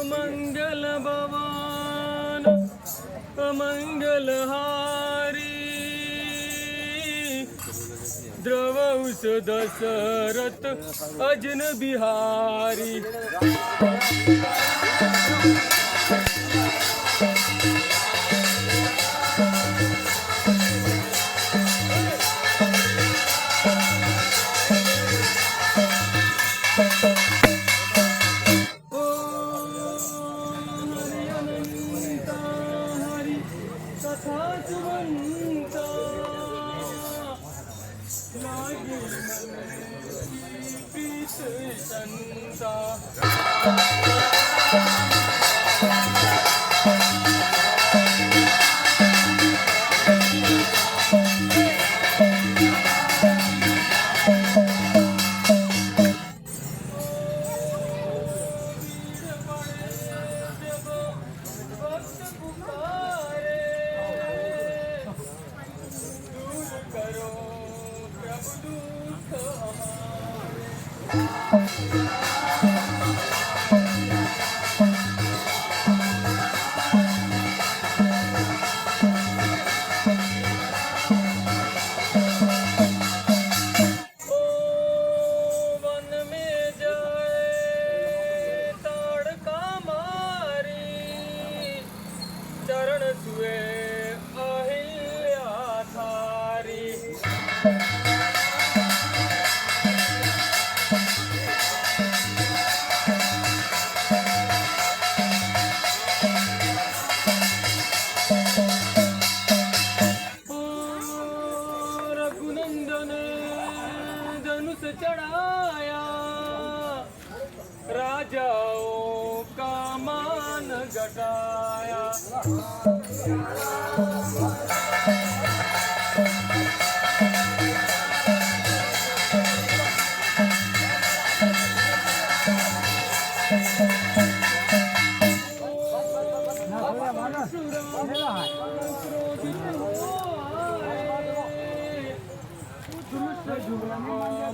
मंगल भवन मंगल हारी द्रवौस दशरथ अजन बिहारी। चढ़ाया राजाओं का मान घटाया।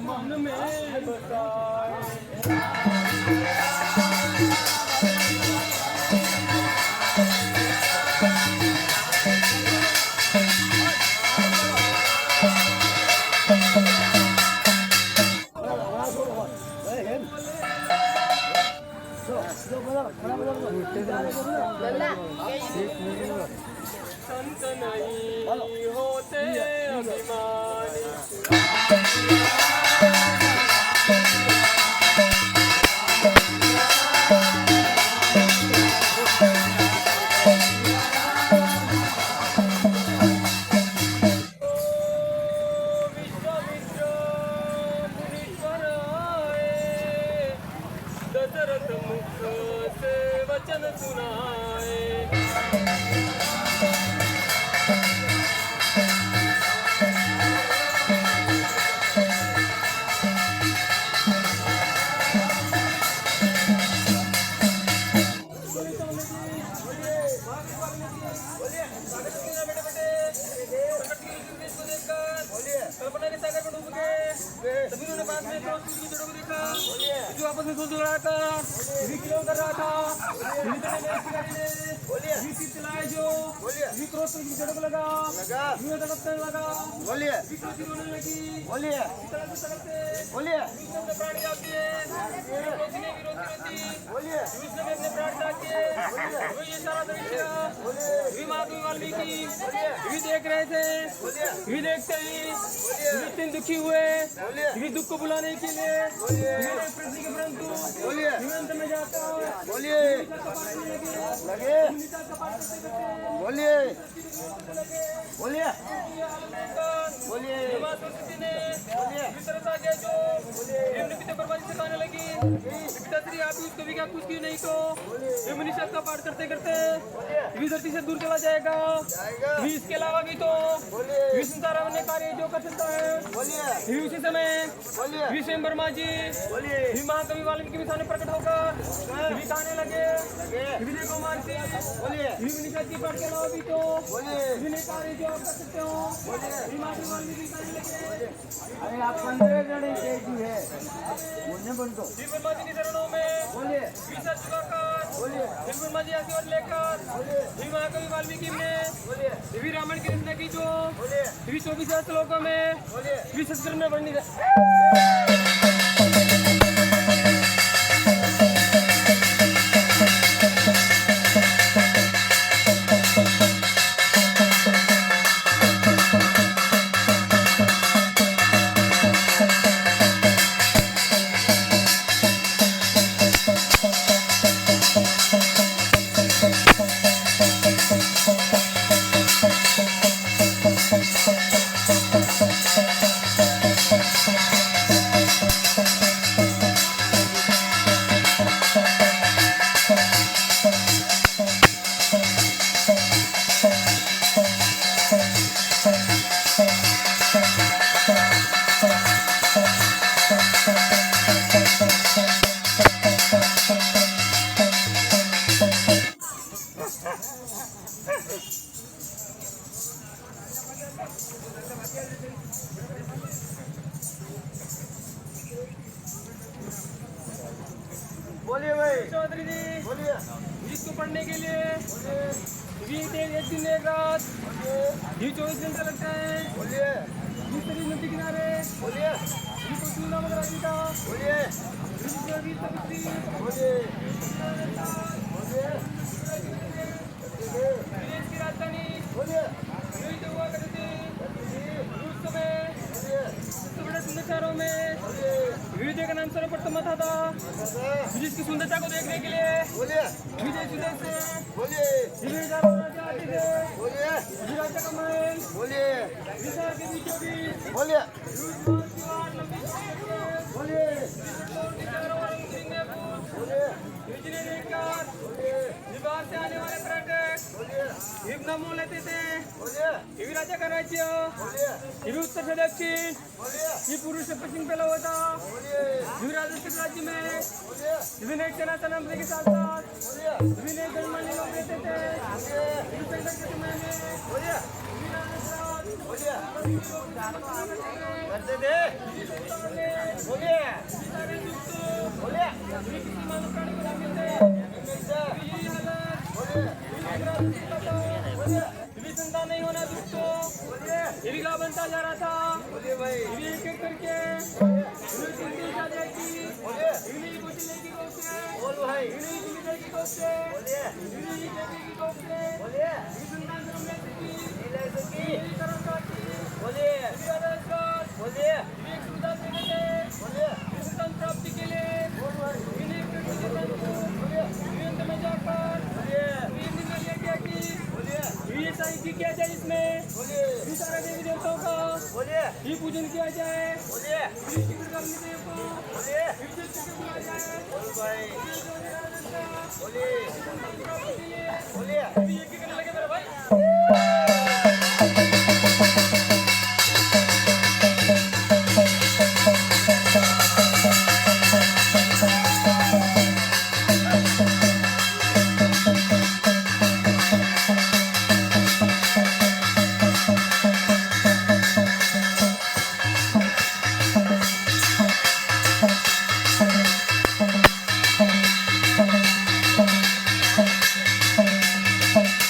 मन में बताए संत नहीं होते अभिमानी। दशरथ मुख से वचन सुनाए। कल्पना के सागर में डूब गए सभी ने बाद में तो की जड़ों को देखा जो आपस में सोच रहा था भी क्यों कर रहा था भी चिल्लाए जो भी क्रोध की जड़ों को लगा भी तड़पने लगा बोलिए भी क्रोध रोने लगी बोलिए बोलिए विष्णु प्राण जाती है विरोधी ने विरोधी रहती बोलिए विष्णु ने अपने प्राण जाती है वो ये सारा दृश्य भी महात्मा वाल्मीकि भी देख रहे थे भी देखते ही नितिन दुखी हुए भी दुख को बुलाने के लिए परंतु हिमंत में जाता बोलिए लगे बोलिए बोलिए बोलिए बोलिए पिताश्री आप ही उसको भी क्या कुछ क्यों नहीं तो ये मनीषा का पाठ करते करते भी धरती से दूर चला जाएगा। भी इसके अलावा भी तो भी संसार अन्य कार्य जो कर सकता है। भी उसी समय भी स्वयं ब्रह्मा जी भी महाकवि वाल्मीकि के सामने प्रकट होकर भी कहने लगे भी देखो मानसी भी मनीषा की पाठ के अलावा भी तो भी नहीं कार्य जो आप कर सकते हो। भी महाकवि वाल्मीकि कहने लगे अरे आप 15 जने केजी है बोलने बनतो भी ब्रह्मा जी की चरणों में बोलिए भी सच झुकाकर भी ब्रह्मा जी आशीर्वाद लेकर भी महाकवि वाल्मीकि ने भी रामायण की रचना की जो भी 24 श्लोकों में भी संस्कृत में वर्णित है। बोलिए भाई चौधरी जी बोलिए इसको पढ़ने के लिए भी एक दिन एक रात ये 24 घंटे लगता है। बोलिए दूसरी नदी किनारे बोलिए ये को चूना मगरा जी का बोलिए भी तपस्वी बोलिए विदेश की राजधानी बोलिए यही तो हुआ करती थी। उस समय सबसे बड़े सुंदरचारों में विजय का नाम सर्वप्रथम था जिसकी सुंदरता को देखने के लिए बोलिए विजय सुदेश से बोलिए विजय राजा आते थे। बोलिए विराजा का महल बोलिए विशाल के बीचों बीच बोलिए रूस दीवार लंबी बोलिए बिजली लेकर बाहर से आने वाले पर्यटक ये नामों लेते थे। ये भी राजा का राज्य ये भी उत्तर से दक्षिण ये पूर्व से पश्चिम फैला हुआ था। ये भी राजस्थान राज्य में विभिन्न एक सेना सनमते के साथ साथ विभिन्न एक गणमान्य लोग रहते थे। ये संकट के समय में करते थे बोलिए सारे दुख बोलिए किसी मानव प्राणी को नहीं मिलते। यही हालत संतान नहीं होना दुख तो ये भी गा बनता जा रहा था। बोलिए भाई ये भी एक एक करके बोल भाई बोलिए बोलिए बोलिए प्राप्ति के लिए किया जाए इसमें सारे देवी देवताओं का ही पूजन किया जाए। करने लगे मेरे भाई। Thank you.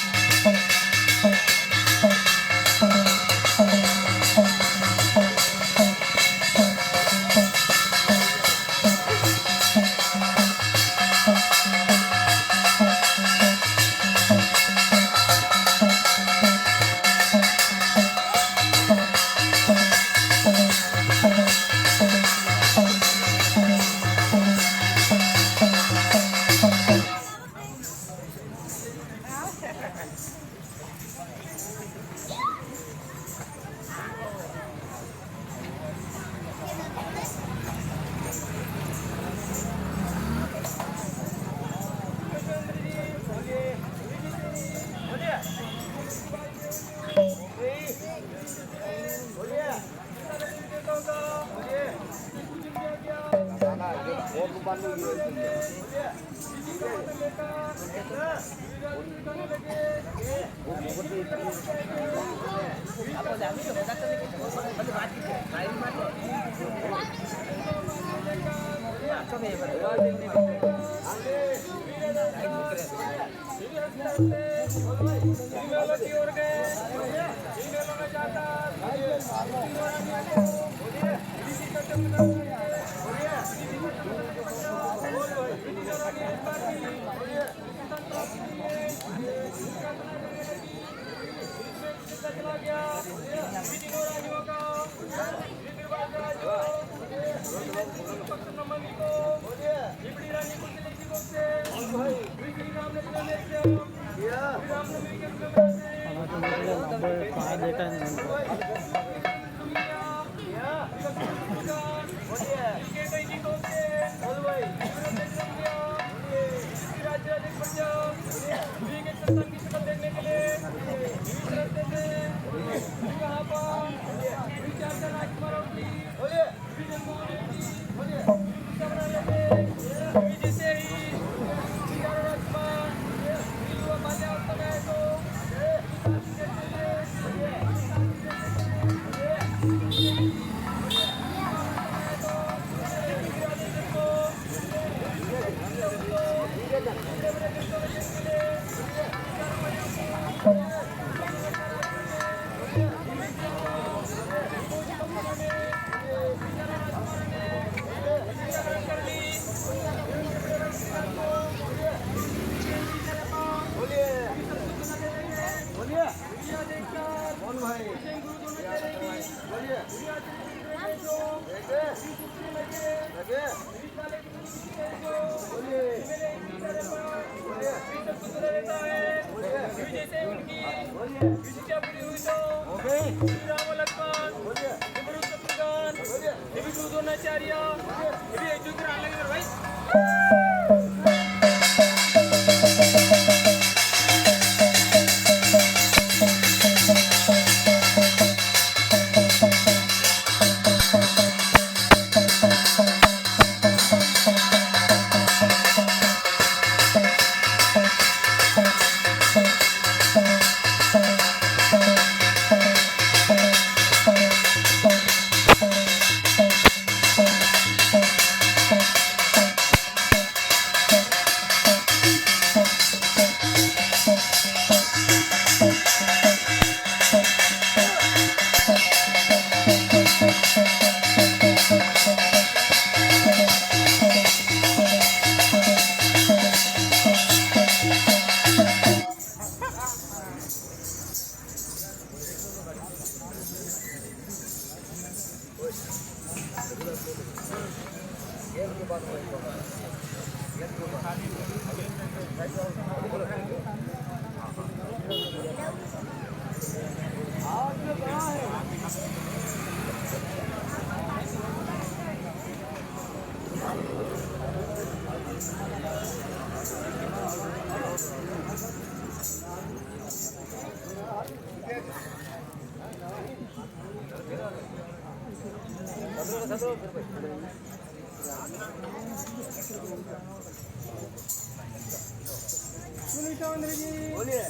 बोलिए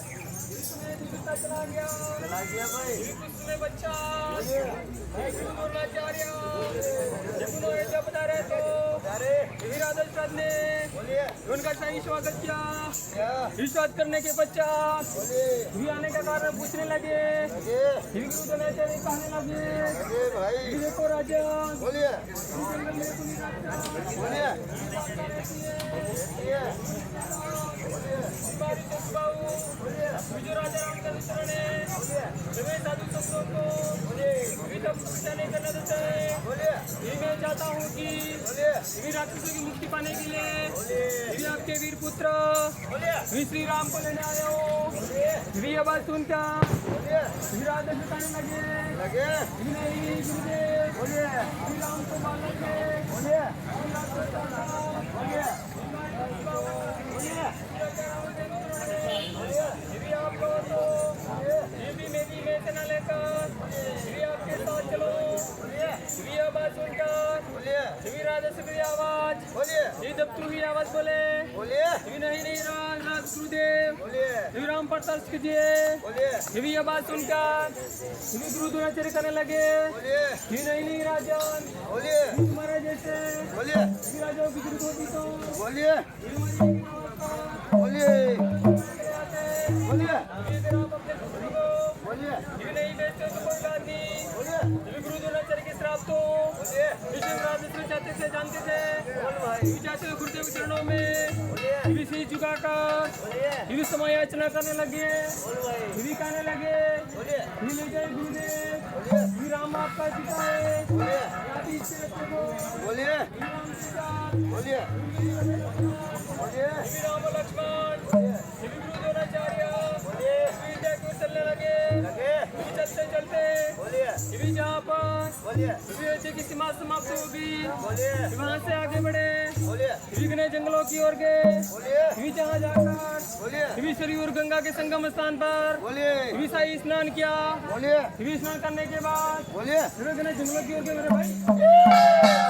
चला गया भाई में बच्चा जब बता रहे तो ने उनका सही स्वागत किया। विश्वास करने के पश्चात भी आने का कारण पूछने लगे, कहने लगे देखो राजन जो राजा रामचंद्र ने साधु संतों को करना देता है। मैं चाहता हूँ कि राक्षसों की मुक्ति पाने के लिए आपके वीर पुत्र श्री राम को लेने आया हो। ये बात सुनकर राजा से कहने लगे नहीं गुरुदेव श्री राम को मारना आपके साथ चलो। आवाज सुनकर राजा से आवाज महाराज बोलिए ये जब तू ही आवाज बोले बोलिए ये नहीं राज गुरुदेव बोलिए ये राम पर तरस कीजिए बोलिए ये भी आवाज सुनकर ये गुरु दुराचार्य करने लगे बोलिए ये नहीं राजन बोलिए तुम्हारे जैसे बोलिए ये राजाओं की गुरु होती तो बोलिए बोलिए बोलिए ये तेरा अपने गुरु को बोलिए ये नहीं बेचते तो कोई बात नहीं बोलिए ये गुरु द्रोणाचार्य के श्राप तो बोलिए विश्वराज मित्र चाहते थे जानते थे बोल भाई ये चाहते थे गुरुदेव के चरणों में बोलिए ये भी सिर झुकाकर बोलिए ये भी समय याचना करने लगे बोल भाई ये भी कहने लगे बोलिए ये ले गए गुरुदेव बोलिए ये राम आपका पिता है बोलिए या भी इसके बच्चे को बोलिए ये राम सीता बोलिए बोलिए ये भी राम लक्ष्मण बोलिए ये भी गुरु द्रोणाचार्य बोलिए ये देखो चलने लगे लगे ये भी चलते चलते बोलिए ये भी जहाँ पर बोलिए ये भी अच्छे की सीमा समाप्त होगी बोलिए वहाँ से आगे बढ़े बोलिए घने जंगलों की ओर गए बोलिए भी जहाँ जाकर बोलिए भी सरयू और गंगा के संगम स्थान पर बोलिए भी शाही स्नान किया बोलिए भी स्नान करने के बाद बोलिए फिर घने जंगलों की ओर गए मेरे भाई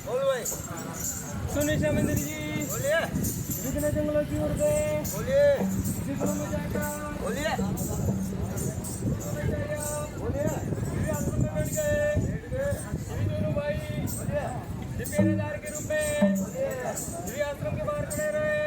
बोल भाई सुनिए श्यामेंद्र जी बोलिए घने जंगलों की ओर गए बोलिए जंगलों में जाकर बोलिए बोलिए भी आश्रम में बैठ गए ये दोनों भाई बोलिए ये पहरेदार के रूप में ये आश्रम के बाहर खड़े रहे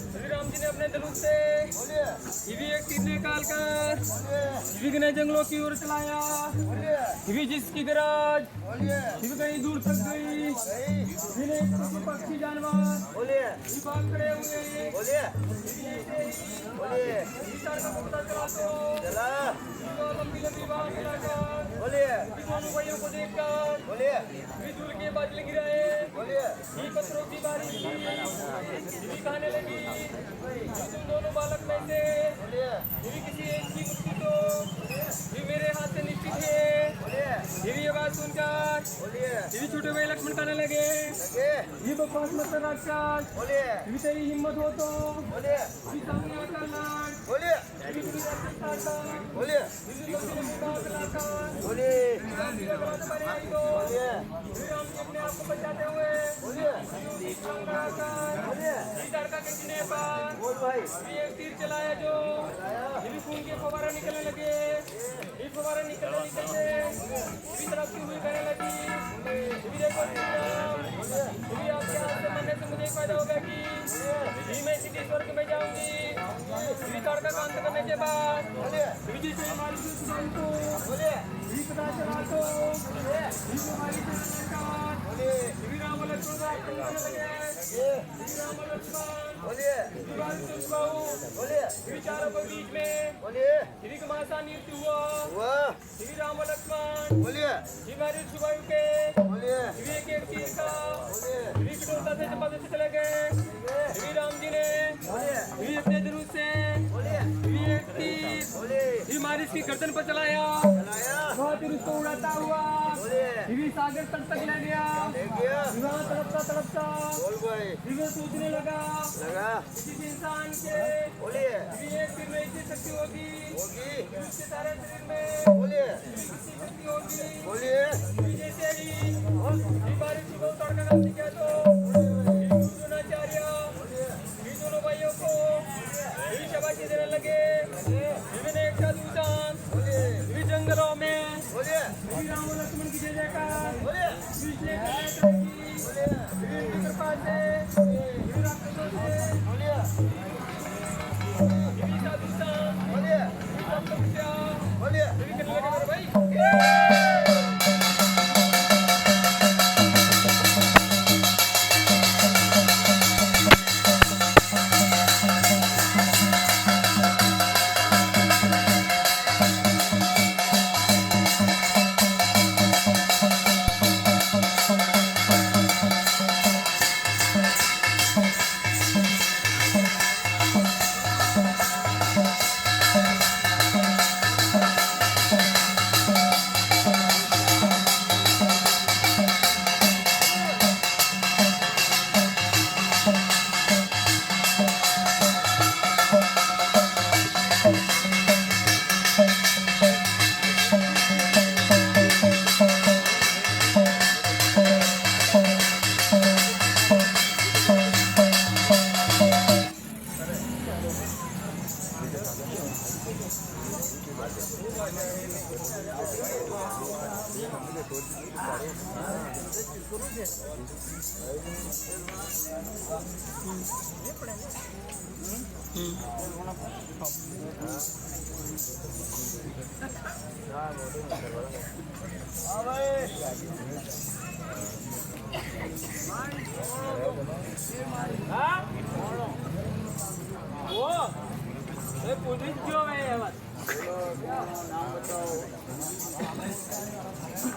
श्री राम जी ने अपने धनुष से बोलिए ये भी एक तीर निकाल कर बोलिए ये भी घने जंगलों की ओर चलाया बोलिए ये भी जिसकी गरज बोलिए ये भी कहीं दूर तक गई सही ये नहीं किसी पक्षी जानवर बोलिए ये भाग खड़े हुए बोलिए बोलिए ये चार का कुत्ता चला तो चला ये लंबी लंबी बात चलाकर बोलिए ये दोनों भाइयों को देखकर बोलिए ये दूर के बादल गिराए बोलिए ये पत्थरों की बारिश की ये भी कहने लगी ये तुम दोनों बालक में से बोलिए ये भी किसी एक की मृत्यु तो ये मेरे हाथ से निश्चित है बोलिए ये भी ये बात सुनकर बोलिए ये भी छोटे भाई लक्ष्मण कहने लगे लगे ये बकवास मत कर राक्षस बोलिए ये भी तेरी हिम्मत हो तो बोलिए ये सामने आकर लड़ बोलिए ये भी तेरी राक्षस काटता बोलिए ये भी लक्ष्मण के बात लाकर बोलिए राम जी का विरोध बने आई तो बोलिए श्री राम जी अपने आप को बचाते हुए बोलिए बोलिए लड़का के सीने पर बोल भाई भी एक तीर चलाया जो ये भी खून के फव्वारे निकलने लगे ये फव्वारे निकलने निकलते ये भी तरफ की हुई करने लगी ये भी देखो ये भी आपके हाथ से मरने से मुझे एक फायदा होगा कि ये मैं सीधे स्वर्ग में जाऊंगी ये भी तड़का का अंत करने के बाद बोलिए ये भी जैसे हमारी सुधारी को बोलिए ये पता चला तो ये हमारी बोलिए ये भी राम लक्ष्मण का आक्रमण करने लगे ये राम लक्ष्मण बोलिए बोलिए विचारों के बीच में बोलिए श्री घमासान युद्ध हुआ वाह श्री राम लक्ष्मण बोलिए हमारे सुबायु के बोलिए एक एक तीर का बोलिए श्री कटोरता से चंपा से चले गए श्री राम जी ने बोलिए श्री अपने धनुष से बोलिए श्री एक तीर बोलिए श्री मारिस की गर्दन पर चलाया चलाया वह तीर उसको उड़ाता हुआ बोलिए श्री सागर तट तक ले गया देख गया वहाँ तड़पता बोल भाई श्री में सोचने लगा लगा किसी भी इंसान के बोलिए श्री एक तीर में इतनी शक्ति होगी होगी उसके सारे शरीर में बोलिए कितनी शक्ति होगी बोलिए जैसे ही बारिश को तड़का करती है तो द्रोणाचार्य दोनों भाइयों को लगे विभिन्न एक का दूषण विभिन्न जंगलों में श्री राम और लक्ष्मण की जय जयकार विभिन्न कृपा से विभिन्न राक्षसों से विभिन्न दूषण विभिन्न तपस्या विभिन्न करने लगे मेरे भाई।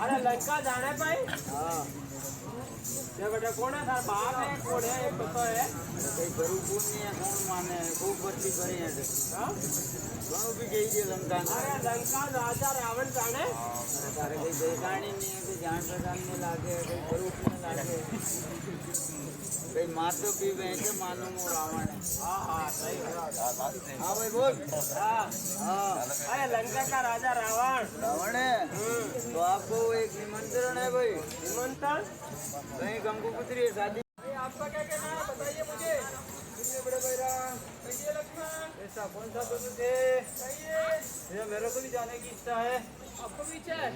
अरे लंका जाने भाई ये बेटा कौन है थार बाप है कौन है एक पता है कई गुरु कौन नहीं है कौन माने खूब बच्ची करे हैं हां दोनों भी गई थी लंका अरे लंका राजा रावण जाने सारे कई बेगानी नहीं है कोई जान पहचान में लागे कोई गुरु में लागे कई मातो भी वैसे मानो मो रावण है हां सही हां भाई बोल हां अरे लंका का राजा रावण है तो आपको एक निमंत्रण है भाई निमंत्रण कहीं गंगोपुत्री है शादी आपका क्या कहना है बताइए मुझे कितने बड़े भाईरा कहिए लक्ष्मण ऐसा कौन सा बुजुर्ग है कहिए ये मेरे को भी जाने की इच्छा है आपको भी इच्छा है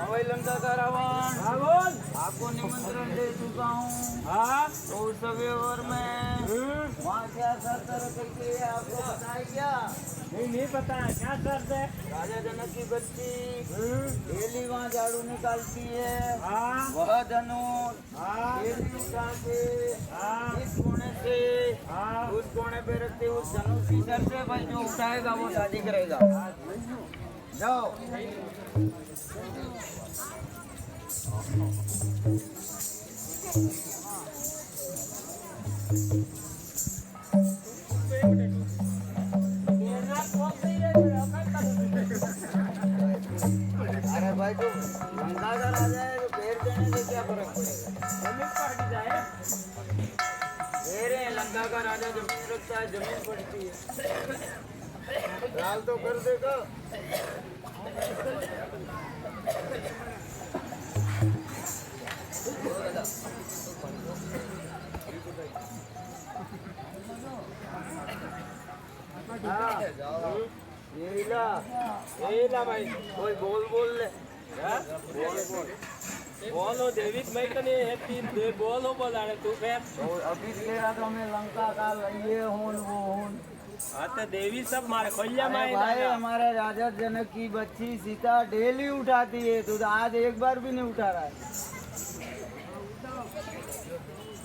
भाई लंका का रावण रावण आपको निमंत्रण दे चुका हूँ हाँ तो उस सवेवर में वहाँ क्या शर्त रखी है आपको पता है क्या नहीं पता है क्या शर्त है राजा जनक की बच्ची डेली वहाँ झाड़ू निकालती है हाँ वह धनुष हाँ डेली उठा के हाँ इस कोने से हाँ उस कोने पे रखते उस धनुष की शर्त है भाई जो उठाएगा वो शादी करेगा जाओ अरे भाई तो लंका का राजा है तो पैर देने से क्या फर्क पड़ेगा जमीन पर जाए पैर है लंका का राजा जमीन रखता है जमीन पड़ती है लाल तो कर देगा यही ला भाई कोई बोल बोल ले बोलो देविक मैं कने है तीन दे बोलो बोलाने तू फिर तो अभी तेरा तो हमें लंका का ये होन वो होन हाँ तो देवी सब मारे खोलिया अरे मारे भाई हमारे राजा जनक की बच्ची सीता डेली उठाती है तो आज एक बार भी नहीं उठा रहा है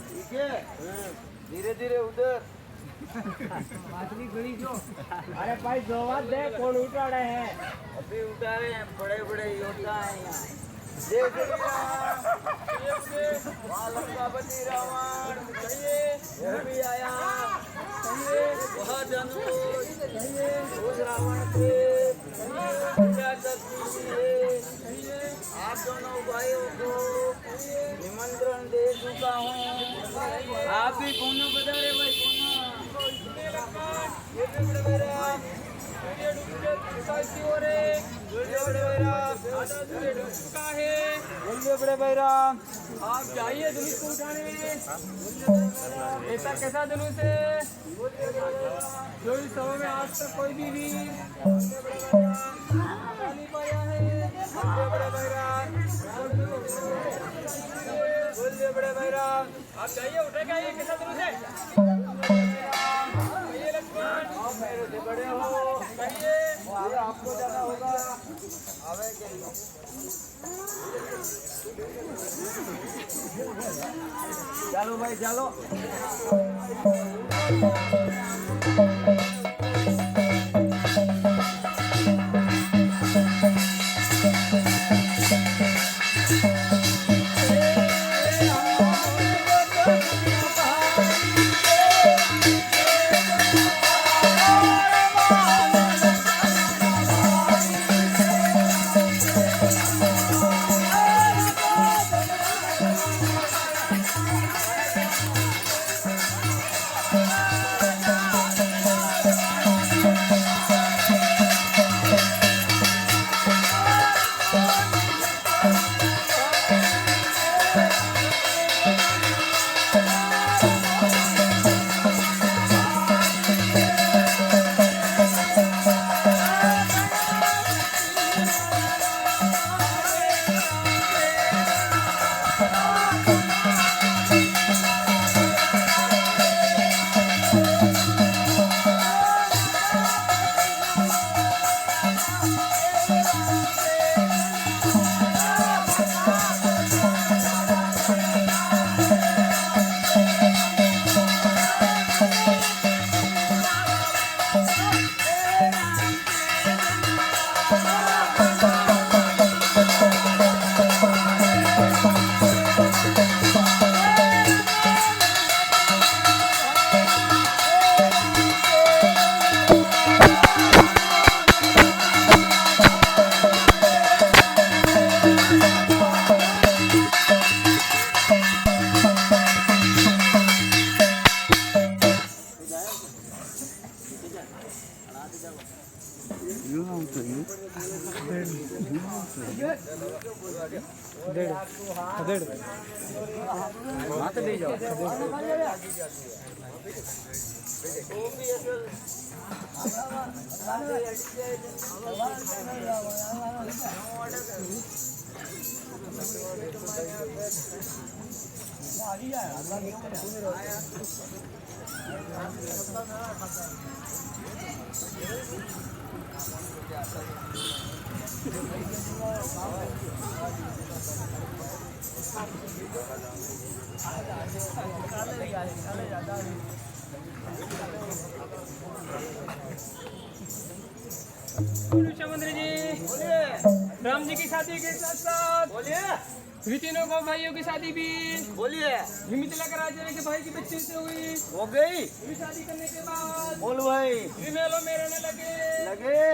ठीक है धीरे धीरे उधर माछली गड़ी जो अरे भाई जोवा दे कौन उठा रहे हैं अभी उठा रहे हैं बड़े बड़े योद्धा हैं यहाँ जय श्री राम वहाँ लंकापति रावण वो भी आया वह धनुष उस रावण पे क्या करती है आप दोनों भाइयों को निमंत्रण दे चुका हूँ आप भी कौन बता रहे भाई बड़े बैराम आप जाइए धनुष को उठाने ऐसा कैसा धनुष है जो इस समय में आज तक कोई भी वीर नहीं पाया है बोलिए बड़े बैराम आप जाइए उठेगा ये कैसा धनुष है ये लक्ष्मण आप मेरे से बड़े हो कहिए आगे आपको जाना होगा आवे के चलो भाई चलो मुख्यमंत्री जी राम जी की शादी के साथ साथ बोलिए तीनों को भाइयों की शादी भी बोलिए मिथिला के राजा के भाई की बच्ची से हुई हो गई शादी करने के बाद बोल भाई मेलों में रहने लगे लगे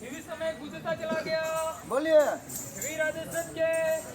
समय गुजरता चला गया बोलिए राजा सत्य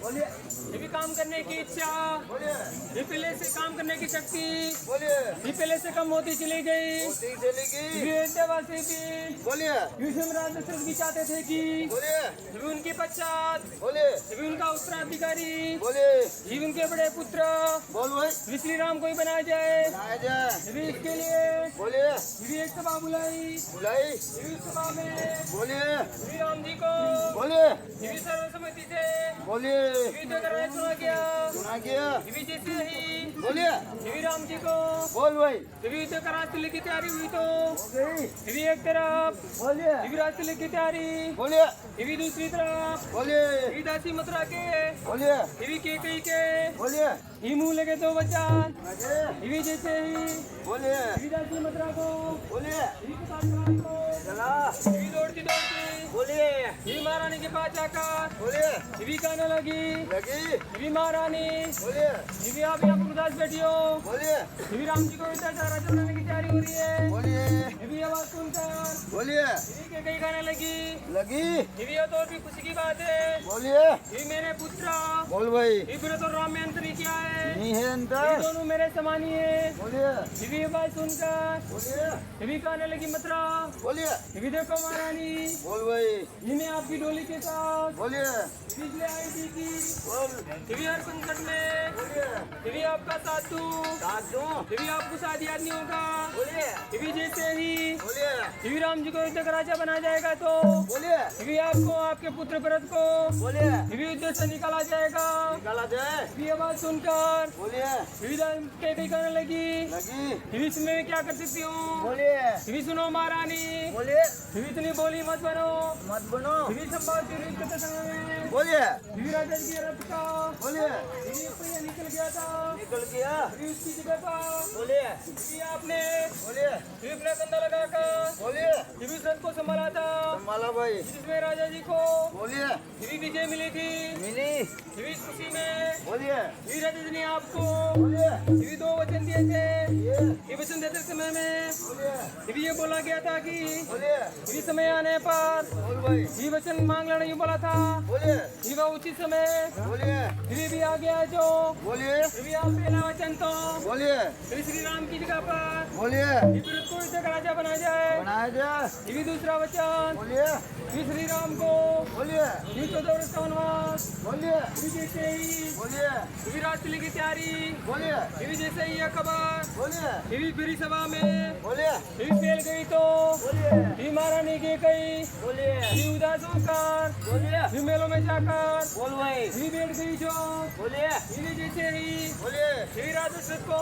बोलिए ये भी काम करने की इच्छा बोलिए ये पहले से काम करने की शक्ति बोलिए ये पहले से कम होती चली गई होती चली गई ये देवासी भी बोलिए युष्मराज दशरथ भी चाहते थे कि बोलिए ये भी उनके पश्चात बोलिए ये भी उनका उत्तराधिकारी बोलिए ये भी उनके बड़े पुत्र बोल भाई श्री श्री राम को ही बनाया जाए बनाया जाए ये भी इसके लिए बोलिए ये भी एक सभा बुलाई बुलाई ये भी सभा में बोलिए श्री राम जी को बोलिए ये भी सर्वसम्मति से बोलिए युद्ध कराने सुना गया सुना गया ये भी जैसे ही बोलिए देवी राम जी को बोल भाई देवी युद्ध का राजतिलक की तैयारी हुई तो हो गई देवी एक तरफ बोलिए देवी राजतिलक की तैयारी बोलिए देवी दूसरी तरफ बोलिए देवी दासी मथुरा के बोलिए देवी केकई के बोलिए ही मुंह लगे दो बच्चन लगे देवी जैसे ही बोलिए देवी दासी मथुरा को बोलिए देवी प्रताप को चला देवी दौड़ती दौड़ती बोलिए देवी महारानी के पास जाकर बोलिए देवी कहने लगी लगी देवी महारानी बोलिए देवी आप यहाँ पर उदास बैठी हो बोलिए देवी राम जी को राजा बनाने की तैयारी हो रही है बोलिए देवी आवाज सुनकर बोलिए देवी के कई गाने लगी लगी देवी ये तो और भी खुशी की बात है बोलिए देवी मेरे पुत्र बोल भाई देवी तो राम में अंतर ही क्या है नहीं है ये अंतर दोनों मेरे समान ही है बोलिए देवी ये बात सुनकर बोलिए देवी कहने लगी मथुरा बोलिए देवी देखो महारानी बोल भाई ये मैं आपकी डोली के साथ बोलिए देवी ले आई थी कि बोल देवी हर संकट में बोलिए देवी आपका साथ दूं साथ दूं देवी आपको शादी याद नहीं होगा बोलिए देवी जैसे ही बोलिए देवी राम जी को युद्ध का राजा बनाया जाएगा तो बोलिए देवी आपको आपके पुत्र भरत को बोलिए देवी युद्ध से निकाला जाएगा निकाला जाए देवी आवाज सुनकर बोलिए देवी के कई कहने लगी लगी देवी इसमें मैं क्या कर सकती हूँ बोलिए देवी सुनो महारानी बोलिए देवी इतनी बोली मत बनो मत बनो देवी संभालती हुई करते समय में बोलिए देवी राजा जी के रथ का बोलिए देवी पहिया निकल गया था निकल गया देवी उसकी जगह पर बोलिए देवी आपने बोलिए देवी अपना कंधा लगाकर बोलिए देवी उस रथ को संभाला था माला भाई जिसमें राजा जी को बोलिए देवी विजय मिली थी मिली देवी इस खुशी में बोलिए देवी राजा जी ने आपको बोलिए देवी दो वचन दिए थे ये ये वचन देते समय में बोलिए देवी ये बोला गया था कि बोलिए देवी समय आने पर बोल भाई ये वचन मांग लेना यूं बोला था बोलिए ये वह उचित समय बोलिए देवी भी आ गया जो बोलिए देवी आप पहला वचन तो बोलिए देवी श्री राम की जगह पर बोलिए देवी भरत को युद्ध का राजा बनाया जाए बनाया जाए देवी दूसरा वचन बोलिए देवी श्री राम को बोलिए देवी 14 वर्ष का वनवास बोलिए देवी जैसे ही बोलिए देवी राजतिलक की तैयारी बोलिए देवी जैसे ही यह खबर बोलिए देवी फिरी सभा में बोलिए देवी फैल गई तो बोलिए देवी महारानी की गई बोलिए देवी उदास होकर बोलिए देवी मेलों में जाकर बोल भाई देवी बैठ गई जो बोलिए देवी जैसे ही बोलिए देवी राजस्व को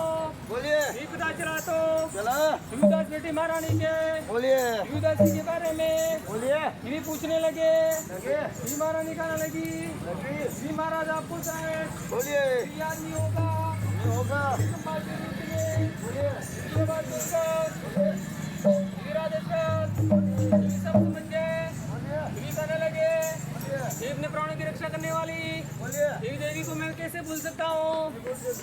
बोलिए देवी पता चला तो चला देवी उदास बेटी महारानी के बोलिए देवी उदासी के बारे में बोलिए देवी पूछने लगे लगे देवी महारानी कहने लगी लगी देवी महाराज आपको चाहे बोलिए देवी याद नहीं होगा नहीं होगा संभाल के रूप में बोलिए ये बात सुनकर देवी राजस्व देवी सब समझ गए बोलिए देवी कहने लगे बोलिए देवी अपने प्राणों की रक्षा करने वाली बोलिए देवी देवी को मैं कैसे भूल सकता हूँ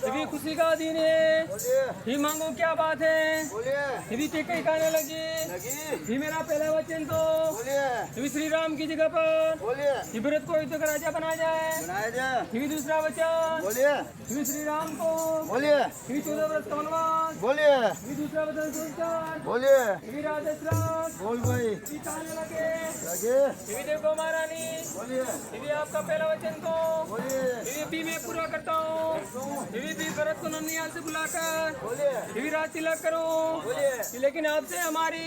देवी खुशी का दिन है बोलिए देवी मांगो क्या बात है बोलिए देवी के कई कहने लगी लगी देवी मेरा पहला वचन तो बोलिए देवी श्री राम की जगह पर बोलिए देवी भरत को युद्ध का राजा बनाया जाए बनाया जाए देवी दूसरा वचन बोलिए देवी श्री राम को बोलिए देवी 14 वर्ष का वनवास बोलिए देवी दूसरा वचन सुनकर बोलिए देवी राजा श्राप बोल भाई देवी कहने लगे लगे देवी देखो महारानी बोलिए देवी आपका पहला वचन तो बोलिए देवी भी मैं पूरा करता हूँ देवी भी भरत को ननिहाल से बुलाकर बोलिए देवी राज तिलक करो बोलिए लेकिन आपसे हमारी